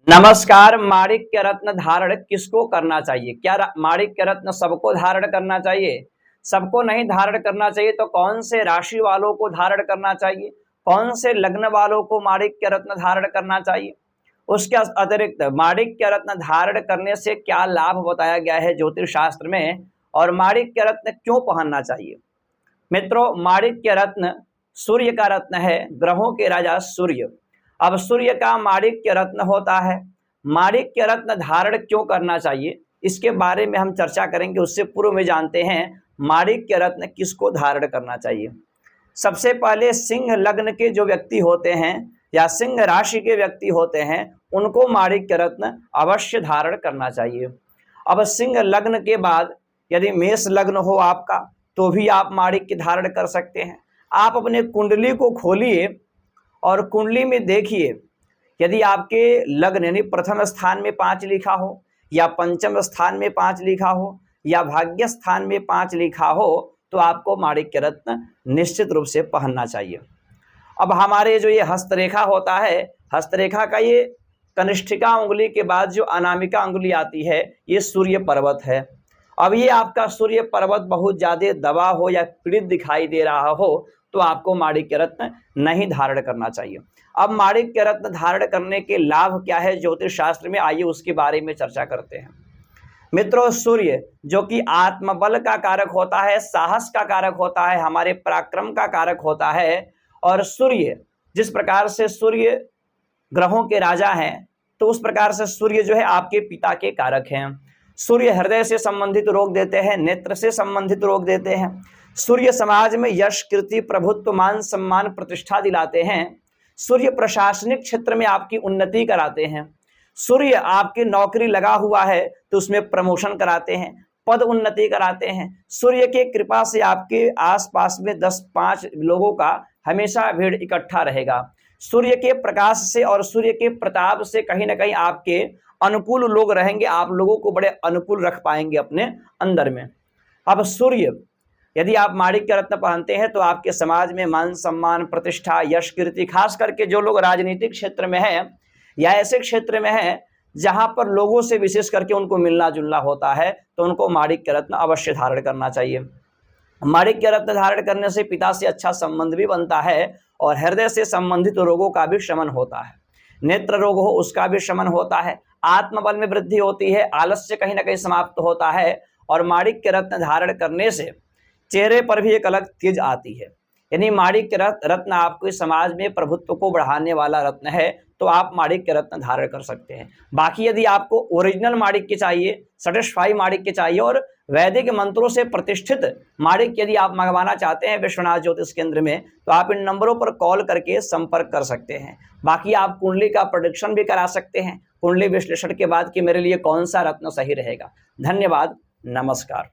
नमस्कार। माणिक्य रत्न धारण किसको करना चाहिए? क्या माणिक्य रत्न सबको धारण करना चाहिए? सबको नहीं धारण करना चाहिए तो कौन से राशि वालों को धारण करना चाहिए? कौन से लग्न वालों को माणिक्य रत्न धारण करना चाहिए? उसके अतिरिक्त माणिक्य रत्न धारण करने से क्या लाभ बताया गया है ज्योतिष शास्त्र में, और माणिक्य रत्न क्यों पहनना चाहिए? मित्रों, माणिक्य रत्न सूर्य का रत्न है, ग्रहों के राजा सूर्य। अब सूर्य का माणिक्य रत्न होता है। माणिक्य रत्न धारण क्यों करना चाहिए, इसके बारे में हम चर्चा करेंगे। उससे पूर्व में जानते हैं माणिक्य रत्न किसको धारण करना चाहिए। सबसे पहले सिंह लग्न के जो व्यक्ति होते हैं या सिंह राशि के व्यक्ति होते हैं, उनको माणिक्य रत्न अवश्य धारण करना चाहिए। अब सिंह लग्न के बाद यदि मेष लग्न हो आपका, तो भी आप माणिक्य धारण कर सकते हैं। आप अपने कुंडली को खोलिए और कुंडली में देखिए, यदि आपके लग्न यानी प्रथम स्थान में 5 लिखा हो, या पंचम स्थान में 5 लिखा हो, या भाग्य स्थान में 5 लिखा हो, तो आपको माणिक्य रत्न निश्चित रूप से पहनना चाहिए। अब हमारे जो ये हस्तरेखा होता है, हस्तरेखा का ये कनिष्ठिका उंगली के बाद जो अनामिका उंगली आती है, ये सूर्य पर्वत है। अब ये आपका सूर्य पर्वत बहुत ज़्यादा दबा हो या पीड़ित दिखाई दे रहा हो, तो आपको माणिक्य रत्न नहीं धारण करना चाहिए। अब माणिक्य रत्न धारण करने के लाभ क्या है ज्योतिष शास्त्र में, आइए उसके बारे में चर्चा करते हैं। मित्रों, सूर्य जो कि आत्मबल का कारक होता है, साहस का कारक होता है, हमारे पराक्रम का कारक होता है, और सूर्य जिस प्रकार से सूर्य ग्रहों के राजा हैं, तो उस प्रकार से सूर्य जो है आपके पिता के कारक हैं। सूर्य हृदय से संबंधित रोग देते हैं, नेत्र से संबंधित रोग देते हैं। सूर्य समाज में यश, कीर्ति, प्रभुत्व, मान सम्मान, प्रतिष्ठा दिलाते हैं। सूर्य प्रशासनिक क्षेत्र में आपकी उन्नति कराते हैं। सूर्य आपकी नौकरी लगा हुआ है तो उसमें प्रमोशन कराते हैं, पद उन्नति कराते हैं। सूर्य की कृपा से आपके आसपास में 10-5 लोगों का हमेशा भीड़ इकट्ठा रहेगा। सूर्य के प्रकाश से और सूर्य के प्रताप से कहीं ना कहीं आपके अनुकूल लोग रहेंगे, आप लोगों को बड़े अनुकूल रख पाएंगे अपने अंदर में। अब सूर्य यदि आप माणिक्य रत्न पहनते हैं तो आपके समाज में मान सम्मान, प्रतिष्ठा, यश, कीर्ति, खास करके जो लोग राजनीतिक क्षेत्र में हैं या ऐसे क्षेत्र में हैं जहां पर लोगों से विशेष करके उनको मिलना जुलना होता है, तो उनको माणिक्य रत्न अवश्य धारण करना चाहिए। माणिक्य रत्न धारण करने से पिता से अच्छा संबंध भी बनता है और हृदय से संबंधित रोगों का भी शमन होता है। नेत्र रोग हो उसका भी शमन होता है, आत्मबल में वृद्धि होती है, आलस्य कहीं ना कहीं समाप्त होता है, और माणिक्य रत्न धारण करने से चेहरे पर भी एक अलग तेज आती है। यानी माणिक्य रत्न आपके समाज में प्रभुत्व को बढ़ाने वाला रत्न है, तो आप माणिक्य रत्न धारण कर सकते हैं। बाकी यदि आपको ओरिजिनल माणिक्य चाहिए, सैटिस्फाई माणिक्य चाहिए और वैदिक मंत्रों से प्रतिष्ठित माणिक्य यदि आप मंगवाना चाहते हैं विश्वनाथ ज्योतिष केंद्र में, तो आप इन नंबरों पर कॉल करके संपर्क कर सकते हैं। बाकी आप कुंडली का प्रेडिक्शन भी करा सकते हैं, कुंडली विश्लेषण के बाद कि मेरे लिए कौन सा रत्न सही रहेगा। धन्यवाद, नमस्कार।